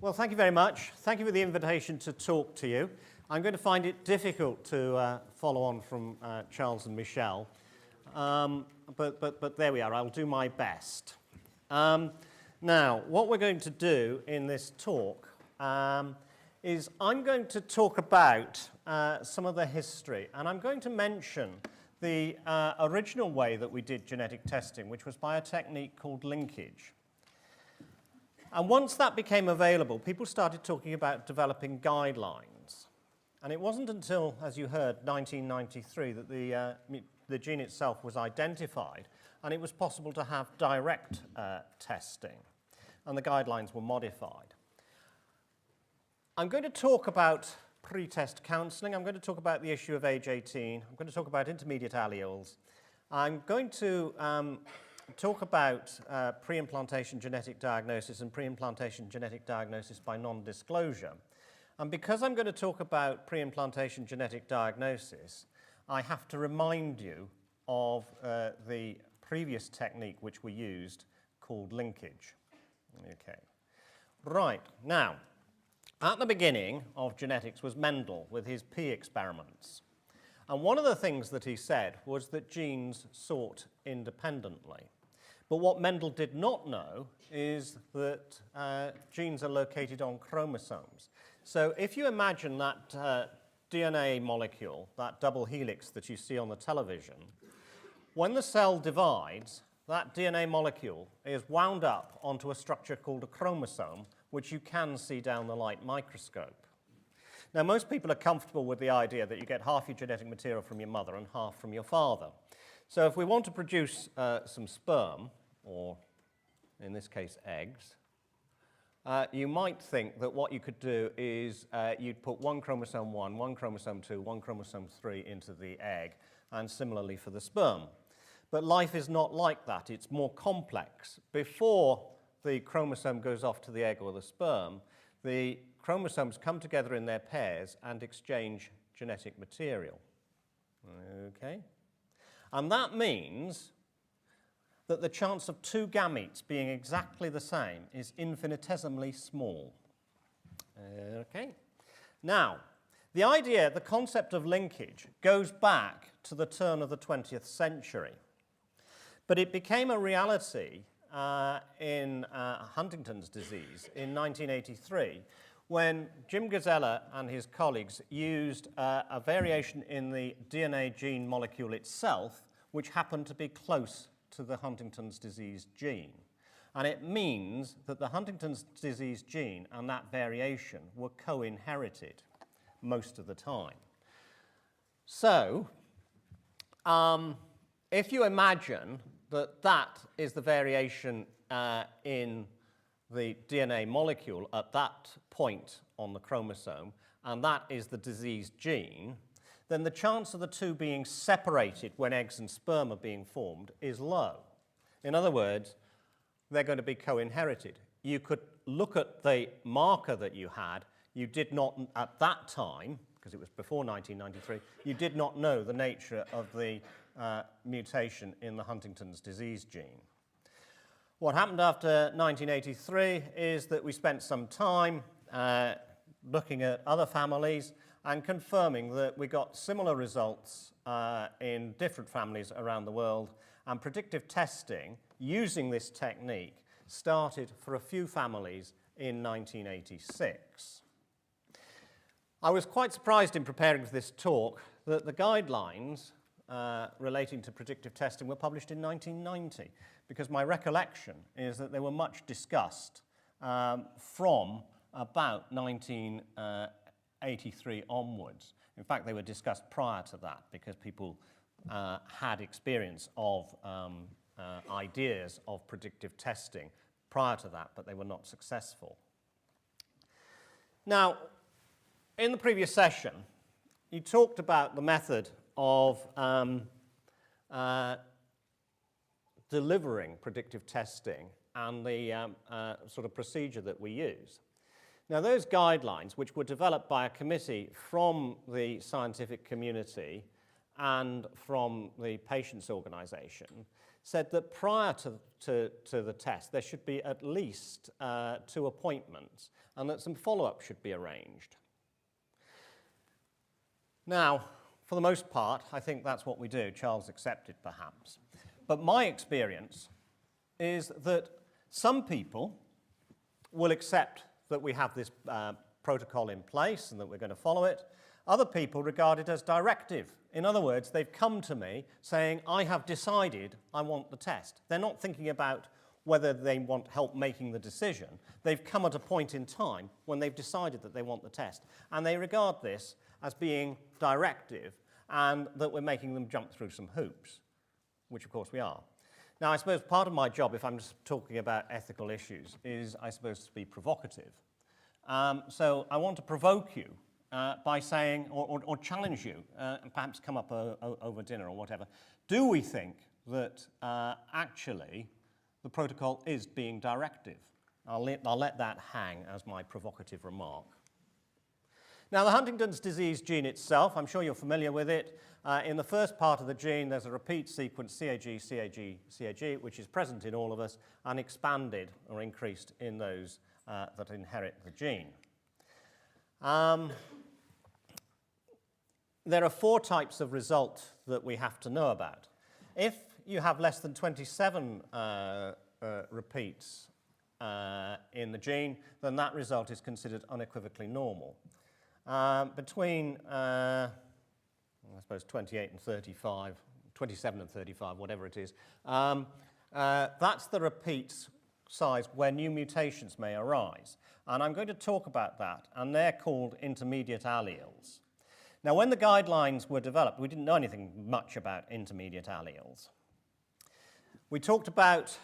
Well, thank you very much. Thank you for the invitation to talk to you. I'm going to find it difficult to follow on from Charles and Michelle, but there we are. I'll do my best. Now, what we're going to do in this talk is I'm going to talk about some of the history, and I'm going to mention the original way that we did genetic testing, which was by a technique called linkage. And once that became available, people started talking about developing guidelines. And it wasn't until, as you heard, 1993 that the gene itself was identified, and it was possible to have direct testing, and the guidelines were modified. I'm going to talk about pre-test counselling. I'm going to talk about the issue of age 18. I'm going to talk about intermediate alleles. I'm going to talk about pre-implantation genetic diagnosis and pre-implantation genetic diagnosis by non-disclosure. And because I'm going to talk about pre-implantation genetic diagnosis, I have to remind you of the previous technique which we used called linkage. Okay. Right. Now, at the beginning of genetics was Mendel with his P experiments. And one of the things that he said was that genes sort independently. But what Mendel did not know is that genes are located on chromosomes. So if you imagine that DNA molecule, that double helix that you see on the television, when the cell divides, that DNA molecule is wound up onto a structure called a chromosome, which you can see down the light microscope. Now, most people are comfortable with the idea that you get half your genetic material from your mother and half from your father. So if we want to produce some sperm, or in this case eggs, you might think that what you could do is you'd put one chromosome 1, one chromosome 2, one chromosome 3 into the egg, and similarly for the sperm. But life is not like that. It's more complex. Before the chromosome goes off to the egg or the sperm, the chromosomes come together in their pairs and exchange genetic material. Okay? And that means that the chance of two gametes being exactly the same is infinitesimally small. Okay? Now, the concept of linkage goes back to the turn of the 20th century. But it became a reality in Huntington's disease in 1983 when Jim Gazella and his colleagues used a variation in the DNA gene molecule itself, which happened to be close to the Huntington's disease gene. And it means that the Huntington's disease gene and that variation were co-inherited most of the time. So, if you imagine that that is the variation in the DNA molecule at that point on the chromosome, and that is the disease gene, then the chance of the two being separated when eggs and sperm are being formed is low. In other words, they're going to be co-inherited. You could look at the marker that you had. You did not, at that time, because it was before 1993, you did not know the nature of the mutation in the Huntington's disease gene. What happened after 1983 is that we spent some time looking at other families and confirming that we got similar results in different families around the world, and predictive testing using this technique started for a few families in 1986. I was quite surprised in preparing for this talk that the guidelines relating to predictive testing were published in 1990, because my recollection is that they were much discussed from about 1983 onwards. In fact, they were discussed prior to that because people had experience of ideas of predictive testing prior to that, but they were not successful. Now, in the previous session, you talked about the method of delivering predictive testing and the sort of procedure that we use. Now, those guidelines, which were developed by a committee from the scientific community and from the patients' organization, said that prior to the test, there should be at least 2 appointments and that some follow-up should be arranged. Now, for the most part, I think that's what we do. Charles accepted, perhaps. But my experience is that some people will accept that we have this protocol in place and that we're going to follow it. Other people regard it as directive. In other words, they've come to me saying, I have decided I want the test. They're not thinking about whether they want help making the decision. They've come at a point in time when they've decided that they want the test. And they regard this as being directive and that we're making them jump through some hoops, which of course we are. Now, I suppose part of my job, if I'm just talking about ethical issues, is, I suppose, to be provocative. So I want to provoke you by saying, or challenge you, and perhaps come up over dinner or whatever. Do we think that actually the protocol is being directive? I'll let that hang as my provocative remark. Now, the Huntington's disease gene itself, I'm sure you're familiar with it. In the first part of the gene, there's a repeat sequence, CAG, CAG, CAG, which is present in all of us and expanded or increased in those that inherit the gene. There are 4 types of result that we have to know about. If you have less than 27 repeats in the gene, then that result is considered unequivocally normal. Between, I suppose, 28 and 35, 27 and 35, whatever it is, that's the repeat size where new mutations may arise. And I'm going to talk about that, and they're called intermediate alleles. Now, when the guidelines were developed, we didn't know anything much about intermediate alleles. We talked about,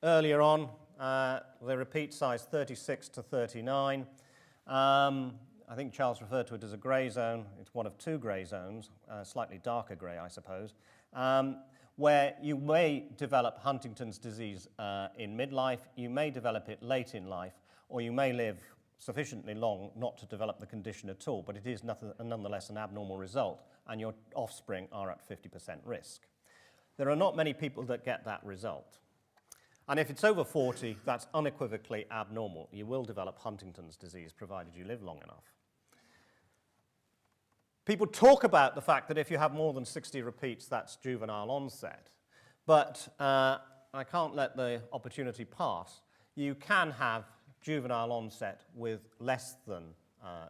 earlier on, the repeat size 36 to 39. I think Charles referred to it as a grey zone. It's one of 2 grey zones, slightly darker grey, I suppose, where you may develop Huntington's disease in midlife, you may develop it late in life, or you may live sufficiently long not to develop the condition at all, but it is nonetheless an abnormal result, and your offspring are at 50% risk. There are not many people that get that result. And if it's over 40, that's unequivocally abnormal. You will develop Huntington's disease, provided you live long enough. People talk about the fact that if you have more than 60 repeats, that's juvenile onset. But I can't let the opportunity pass. You can have juvenile onset with less than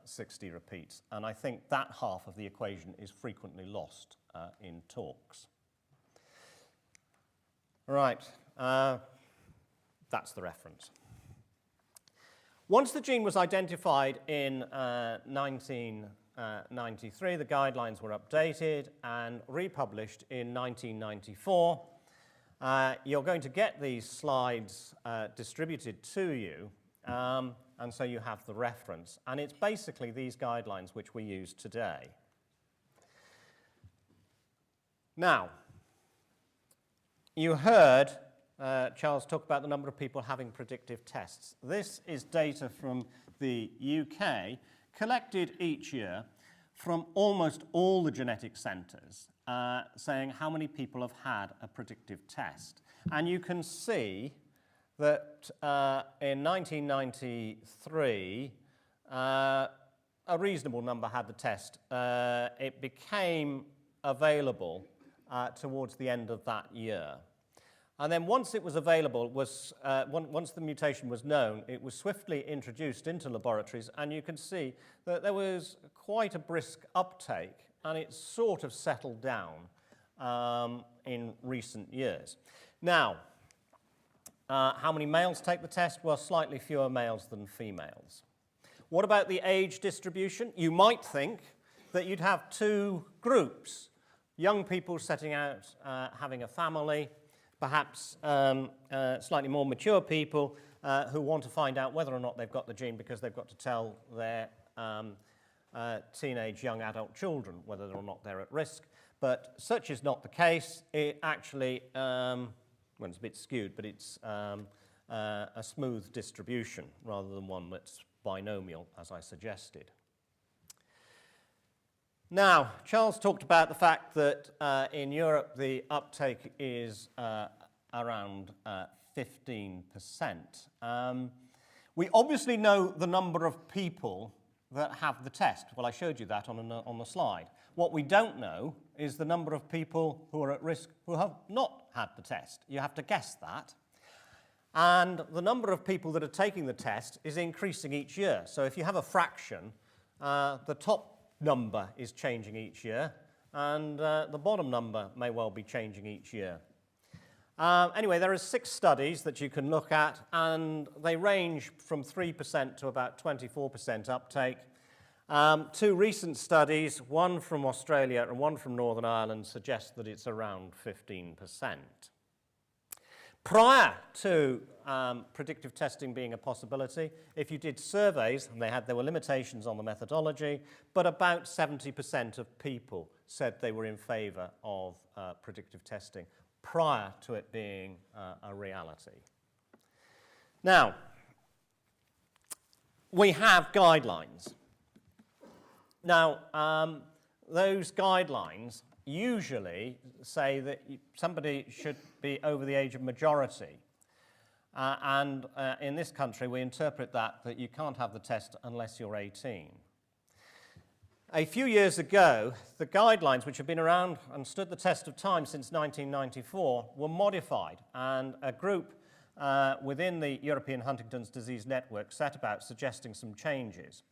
60 repeats. And I think that half of the equation is frequently lost in talks. Right. That's the reference. Once the gene was identified in 1993, the guidelines were updated and republished in 1994. You're going to get these slides distributed to you, and so you have the reference. And it's basically these guidelines which we use today. Now, you heard Charles talk about the number of people having predictive tests. This is data from the UK, collected each year from almost all the genetic centres, saying how many people have had a predictive test. And you can see that in 1993, a reasonable number had the test. It became available towards the end of that year. And then once it was available, once the mutation was known, it was swiftly introduced into laboratories, and you can see that there was quite a brisk uptake, and it sort of settled down in recent years. Now, how many males take the test? Well, slightly fewer males than females. What about the age distribution? You might think that you'd have 2 groups, young people setting out having a family, perhaps slightly more mature people who want to find out whether or not they've got the gene because they've got to tell their teenage young adult children whether or not they're at risk. But such is not the case. It actually, well, it's a bit skewed, but it's a smooth distribution rather than one that's binomial, as I suggested. Now, Charles talked about the fact that in Europe the uptake is around 15%. We obviously know the number of people that have the test. Well, I showed you that on the slide. What we don't know is the number of people who are at risk who have not had the test. You have to guess that. And the number of people that are taking the test is increasing each year. So if you have a fraction, the top number is changing each year, and the bottom number may well be changing each year. Anyway, there are 6 studies that you can look at, and they range from 3% to about 24% uptake. 2 recent studies, one from Australia and one from Northern Ireland, suggest that it's around 15%. Prior to predictive testing being a possibility, if you did surveys, and there were limitations on the methodology, but about 70% of people said they were in favour of predictive testing prior to it being a reality. Now, we have guidelines. Now, those guidelines usually say that somebody should be over the age of majority. And in this country, we interpret that you can't have the test unless you're 18. A few years ago, the guidelines, which have been around and stood the test of time since 1994, were modified, and a group within the European Huntington's Disease Network set about suggesting some changes.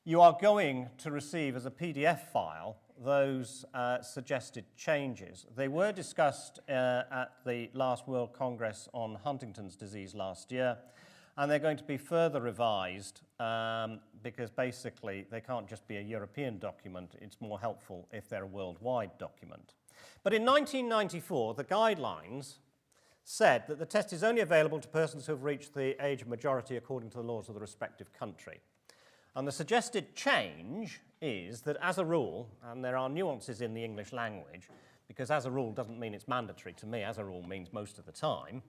You are going to receive as a PDF file those suggested changes. They were discussed at the last World Congress on Huntington's disease last year, and they're going to be further revised because basically they can't just be a European document. It's more helpful if they're a worldwide document. But in 1994, the guidelines said that the test is only available to persons who have reached the age of majority according to the laws of the respective country. And the suggested change is that as a rule, and there are nuances in the English language, because as a rule doesn't mean it's mandatory to me, as a rule means most of the time,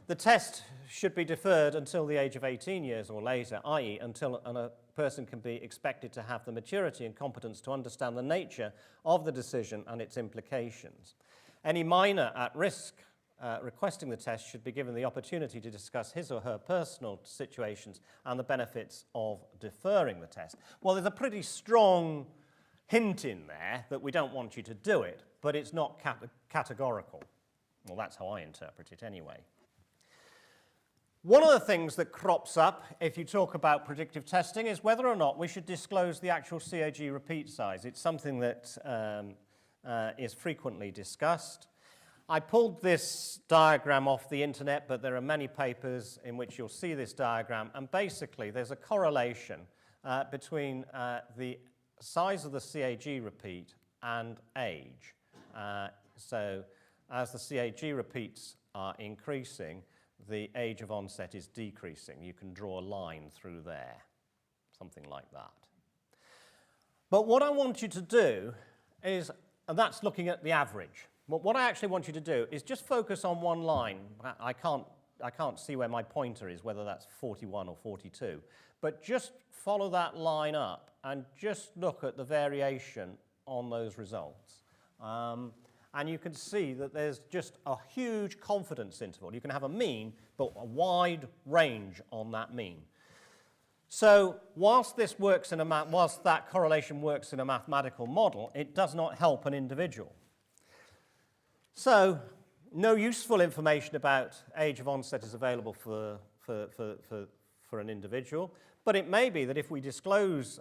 the test should be deferred until the age of 18 years or later, i.e. until a person can be expected to have the maturity and competence to understand the nature of the decision and its implications. Any minor at risk requesting the test should be given the opportunity to discuss his or her personal situations and the benefits of deferring the test. Well, there's a pretty strong hint in there that we don't want you to do it, but it's not categorical. Well, that's how I interpret it anyway. One of the things that crops up if you talk about predictive testing is whether or not we should disclose the actual CAG repeat size. It's something that is frequently discussed. I pulled this diagram off the internet, but there are many papers in which you'll see this diagram, and basically there's a correlation between the size of the CAG repeat and age. So as the CAG repeats are increasing, the age of onset is decreasing. You can draw a line through there, something like that. But what I want you to do is, and that's looking at the average. What I actually want you to do is just focus on one line. I can't see where my pointer is, whether that's 41 or 42. But just follow that line up and just look at the variation on those results. And you can see that there's just a huge confidence interval. You can have a mean, but a wide range on that mean. So whilst that correlation works in a mathematical model, it does not help an individual. So no useful information about age of onset is available for an individual, but it may be that if we disclose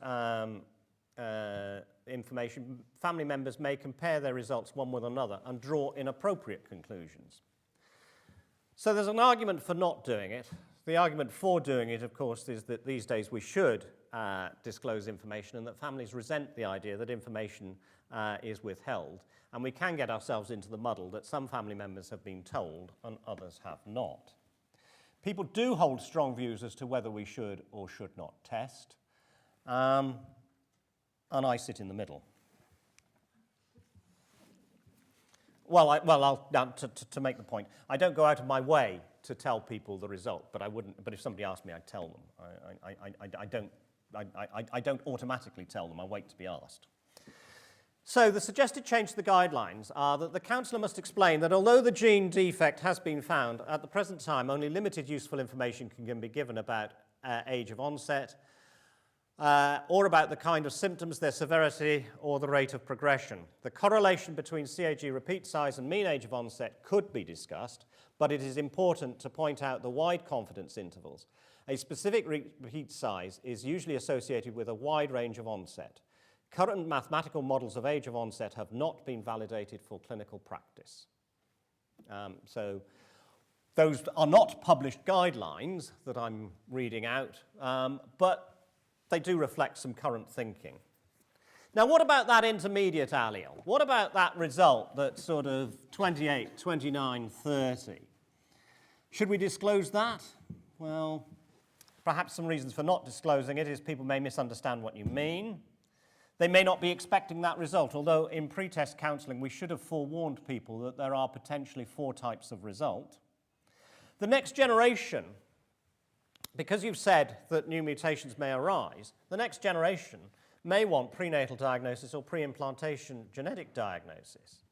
information, family members may compare their results one with another and draw inappropriate conclusions. So there's an argument for not doing it. The argument for doing it, of course, is that these days we should disclose information, and that families resent the idea that information is withheld. And we can get ourselves into the muddle that some family members have been told and others have not. People do hold strong views as to whether we should or should not test. And I sit in the middle. To make the point, I don't go out of my way to tell people the result, but I wouldn't. But if somebody asked me, I'd tell them. I don't automatically tell them. I wait to be asked. So the suggested change to the guidelines are that the counsellor must explain that although the gene defect has been found, at the present time only limited useful information can be given about age of onset or about the kind of symptoms, their severity, or the rate of progression. The correlation between CAG repeat size and mean age of onset could be discussed, but it is important to point out the wide confidence intervals. A specific repeat size is usually associated with a wide range of onset. Current mathematical models of age of onset have not been validated for clinical practice. So those are not published guidelines that I'm reading out, but they do reflect some current thinking. Now, what about that intermediate allele? What about that result that's sort of 28, 29, 30? Should we disclose that? Well, perhaps some reasons for not disclosing it is people may misunderstand what you mean. They may not be expecting that result, although in pre-test counselling we should have forewarned people that there are potentially 4 types of result. The next generation, because you've said that new mutations may arise, the next generation may want prenatal diagnosis or pre-implantation genetic diagnosis.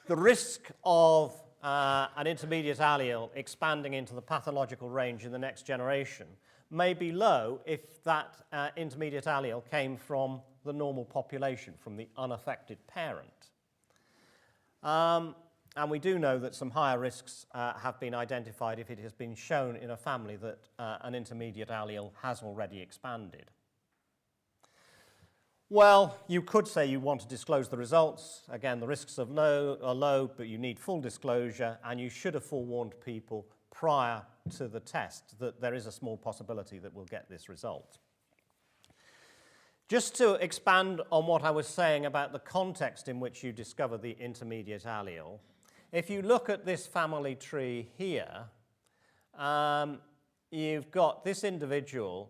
The risk of an intermediate allele expanding into the pathological range in the next generation may be low if that intermediate allele came from the normal population, from the unaffected parent. And we do know that some higher risks have been identified if it has been shown in a family that an intermediate allele has already expanded. Well, you could say you want to disclose the results. Again, the risks are low, but you need full disclosure, and you should have forewarned people prior to the test that there is a small possibility that we'll get this result. Just to expand on what I was saying about the context in which you discover the intermediate allele, if you look at this family tree here, you've got this individual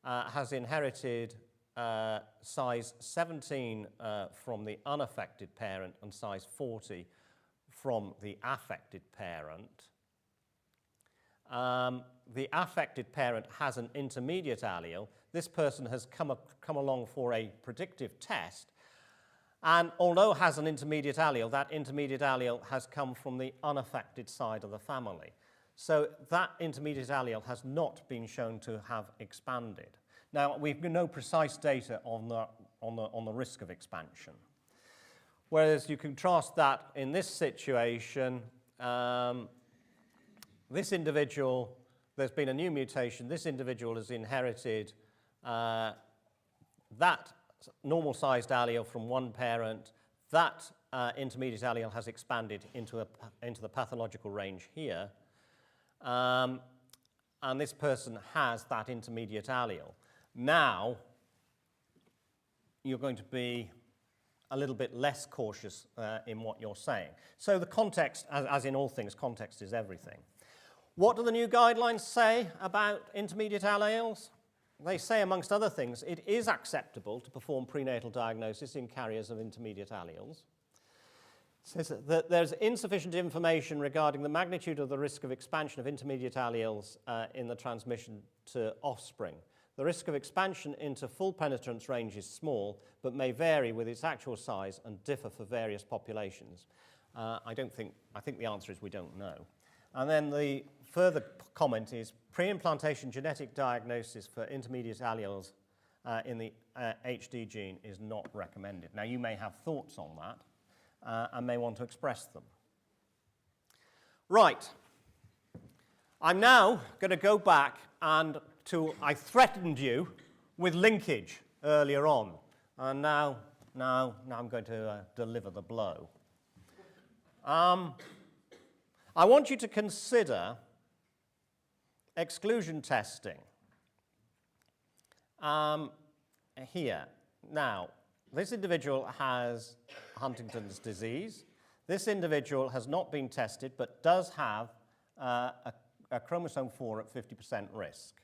has inherited size 17 from the unaffected parent and size 40 from the affected parent. The affected parent has an intermediate allele. This person has come along for a predictive test, and although has an intermediate allele, that intermediate allele has come from the unaffected side of the family. So that intermediate allele has not been shown to have expanded. Now, we've no precise data on the risk of expansion. Whereas you contrast that in this situation, this individual, there's been a new mutation, this individual has inherited that normal-sized allele from one parent, that intermediate allele has expanded into the pathological range here, and this person has that intermediate allele. Now, you're going to be a little bit less cautious in what you're saying. So the context, as in all things, context is everything. What do the new guidelines say about intermediate alleles? They say, amongst other things, it is acceptable to perform prenatal diagnosis in carriers of intermediate alleles. It says that there's insufficient information regarding the magnitude of the risk of expansion of intermediate alleles in the transmission to offspring. The risk of expansion into full penetrance range is small, but may vary with its actual size and differ for various populations. I think the answer is we don't know. And then the further comment is pre-implantation genetic diagnosis for intermediate alleles in the HD gene is not recommended. Now, you may have thoughts on that and may want to express them. Right. I'm now going to go back and I threatened you with linkage earlier on, and now I'm going to deliver the blow. I want you to consider exclusion testing here. Now, this individual has Huntington's disease. This individual has not been tested but does have a chromosome 4 at 50% risk.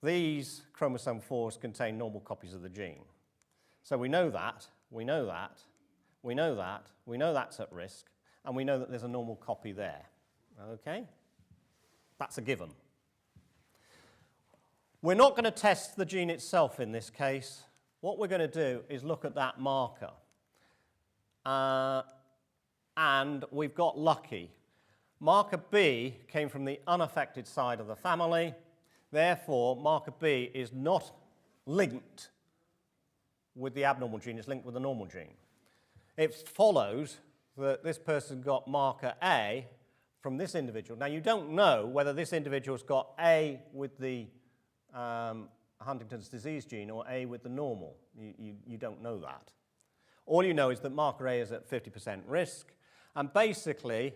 These chromosome 4s contain normal copies of the gene. So we know that, we know that's at risk, and we know that there's a normal copy there. Okay? That's a given. We're not going to test the gene itself in this case. what we're going to do is look at that marker. And we've got lucky. Marker B came from the unaffected side of the family. Therefore, marker B is not linked with the abnormal gene, it's linked with the normal gene. It follows that this person got marker A from this individual. Now, you don't know whether this individual's got A with the Huntington's disease gene or A with the normal. You don't know that. All you know is that marker A is at 50% risk, and basically,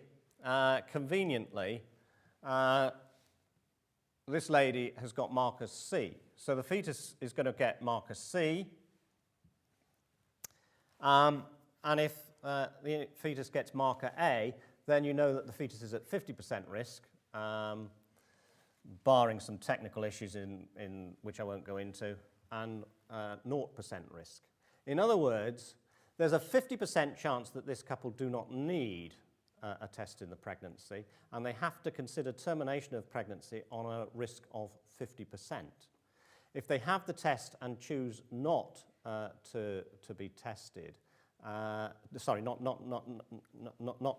conveniently, this lady has got marker C. So the fetus is going to get marker C, and if the fetus gets marker A, then you know that the fetus is at 50% risk, barring some technical issues in which I won't go into, and 0% risk. In other words, there's a 50% chance that this couple do not need a test in the pregnancy, and they have to consider termination of pregnancy on a risk of 50%. If they have the test and choose not to be tested, sorry, not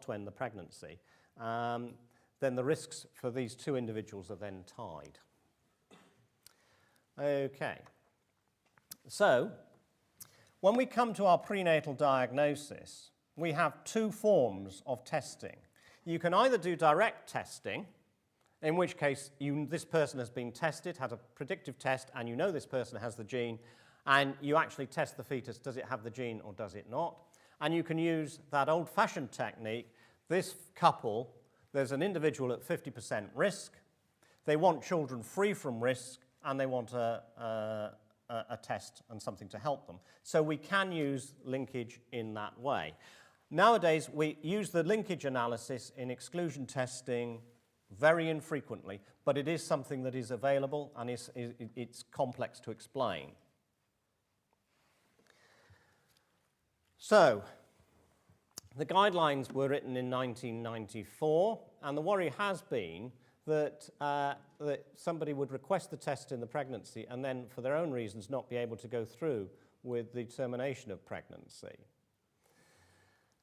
to end the pregnancy, then the risks for these two individuals are then tied. Okay. So, when we come to our prenatal diagnosis, we have two forms of testing. You can either do direct testing, in which case this person has been tested, had a predictive test, and you know this person has the gene, and you actually test the fetus, does it have the gene or does it not? And you can use that old-fashioned technique. This couple, there's an individual at 50% risk, they want children free from risk, and they want a test and something to help them. So we can use linkage in that way. Nowadays, we use the linkage analysis in exclusion testing very infrequently, but it is something that is available, and it's complex to explain. So, the guidelines were written in 1994, and the worry has been that somebody would request the test in the pregnancy and then, for their own reasons, not be able to go through with the termination of pregnancy.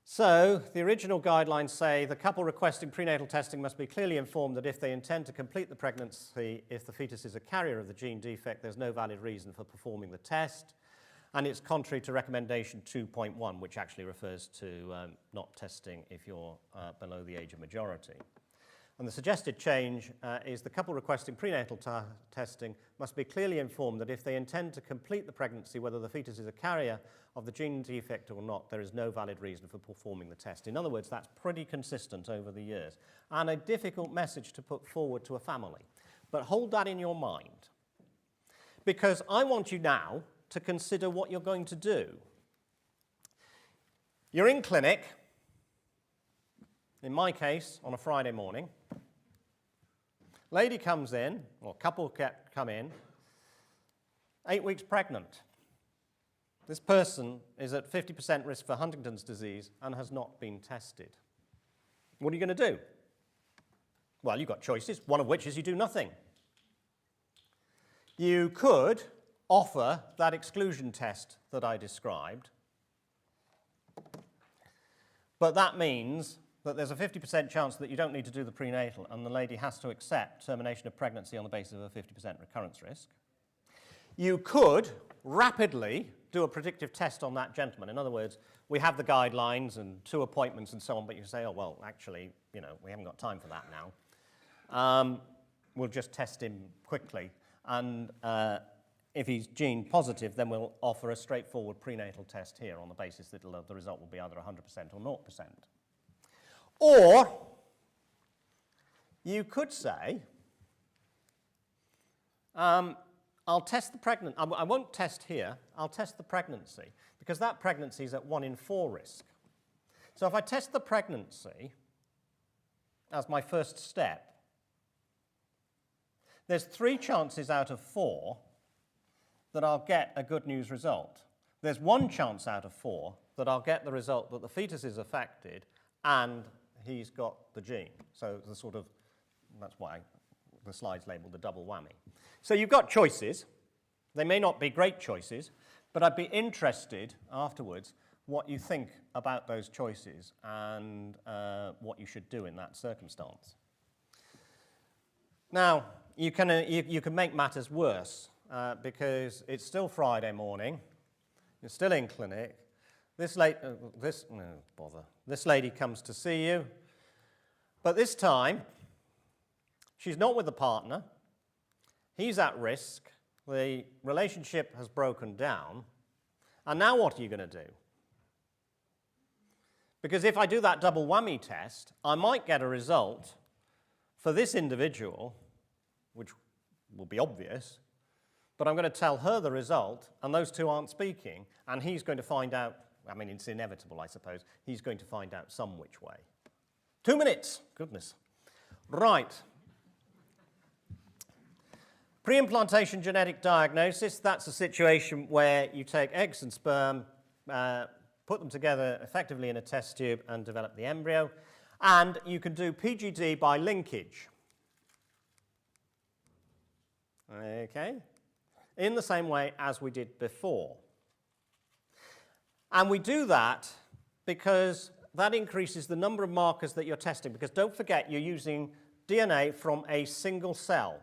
So, the original guidelines say the couple requesting prenatal testing must be clearly informed that if they intend to complete the pregnancy, if the fetus is a carrier of the gene defect, there's no valid reason for performing the test. And it's contrary to recommendation 2.1, which actually refers to not testing if you're below the age of majority. And the suggested change is the couple requesting prenatal testing must be clearly informed that if they intend to complete the pregnancy, whether the fetus is a carrier of the gene defect or not, there is no valid reason for performing the test. In other words, that's pretty consistent over the years, and a difficult message to put forward to a family. But hold that in your mind, because I want you now to consider what you're going to do. You're in clinic, in my case, on a Friday morning. Lady comes in, or couple come in, 8 weeks pregnant. This person is at 50% risk for Huntington's disease and has not been tested. What are you going to do? Well, you've got choices, one of which is you do nothing. You could offer that exclusion test that I described, but that means that there's a 50% chance that you don't need to do the prenatal and the lady has to accept termination of pregnancy on the basis of a 50% recurrence risk. You could rapidly do a predictive test on that gentleman. In other words, we have the guidelines and 2 appointments and so on, but you say, oh, well, actually, you know, we haven't got time for that now. We'll just test him quickly, and if he's gene positive, then we'll offer a straightforward prenatal test here on the basis that the result will be either 100% or 0%. Or you could say, I'll test the pregnancy. I won't test here. I'll test the pregnancy, because that pregnancy is at 1 in 4 risk. So if I test the pregnancy as my first step, there's 3 chances out of 4 that I'll get a good news result. There's 1 chance out of 4 that I'll get the result that the fetus is affected and he's got the gene. So that's why the slide's labeled the double whammy. So you've got choices. They may not be great choices, But I'd be interested afterwards what you think about those choices and what you should do in that circumstance. Now, you can make matters worse because it's still Friday morning, you're still in clinic, this lady comes to see you, but this time she's not with the partner, he's at risk, the relationship has broken down, and now what are you going to do? Because if I do that double whammy test, I might get a result for this individual, which will be obvious, but I'm going to tell her the result, and those two aren't speaking, and he's going to find out, I mean, it's inevitable, I suppose, he's going to find out some which way. 2 minutes, goodness. Right. Pre-implantation genetic diagnosis, that's a situation where you take eggs and sperm, put them together effectively in a test tube and develop the embryo. And you can do PGD by linkage. Okay? In the same way as we did before. And we do that because that increases the number of markers that you're testing, because don't forget you're using DNA from a single cell.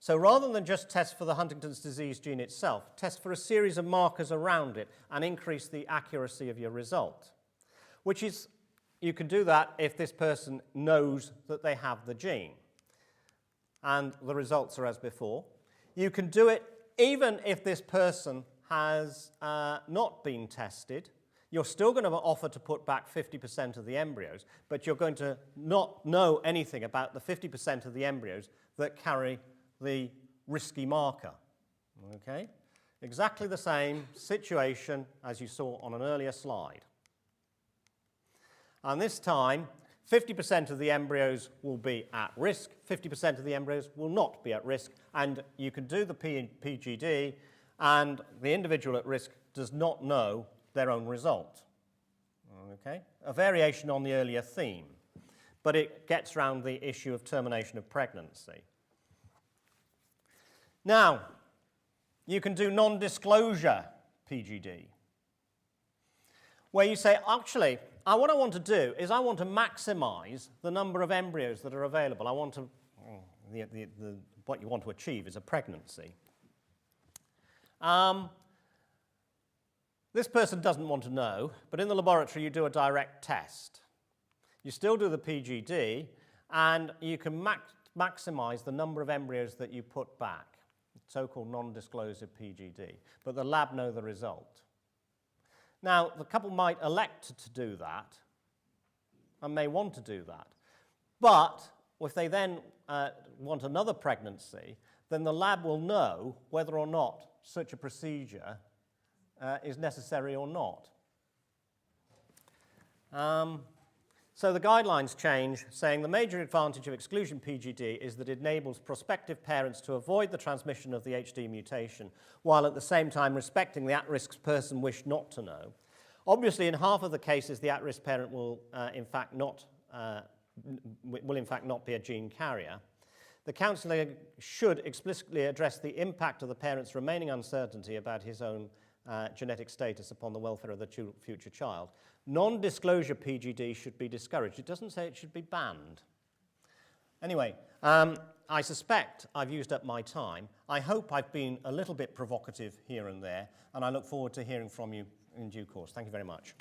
So rather than just test for the Huntington's disease gene itself, test for a series of markers around it and increase the accuracy of your result. Which is, you can do that if this person knows that they have the gene. And the results are as before. You can do it even if this person has not been tested. You're still going to offer to put back 50% of the embryos, but you're going to not know anything about the 50% of the embryos that carry the risky marker. Okay? Exactly the same situation as you saw on an earlier slide. And this time, 50% of the embryos will be at risk, 50% of the embryos will not be at risk, and you can do the PGD, and the individual at risk does not know their own result. Okay? A variation on the earlier theme, but it gets around the issue of termination of pregnancy. Now, you can do non-disclosure PGD, where you say, actually, what I want to do is I want to maximize the number of embryos that are available. I want to, what you want to achieve is a pregnancy. This person doesn't want to know, but in the laboratory you do a direct test. You still do the PGD, and you can maximize the number of embryos that you put back, so-called non-disclosure PGD, but the lab know the result. Now, the couple might elect to do that, and may want to do that, but if they then want another pregnancy, then the lab will know whether or not such a procedure is necessary or not. So the guidelines change, saying the major advantage of exclusion PGD is that it enables prospective parents to avoid the transmission of the HD mutation, while at the same time respecting the at-risk person wished not to know. Obviously, in half of the cases, the at-risk parent will in fact not be a gene carrier. The counsellor should explicitly address the impact of the parent's remaining uncertainty about his own genetic status upon the welfare of the future child. Non-disclosure PGD should be discouraged. It doesn't say it should be banned. Anyway, I suspect I've used up my time. I hope I've been a little bit provocative here and there, and I look forward to hearing from you in due course. Thank you very much.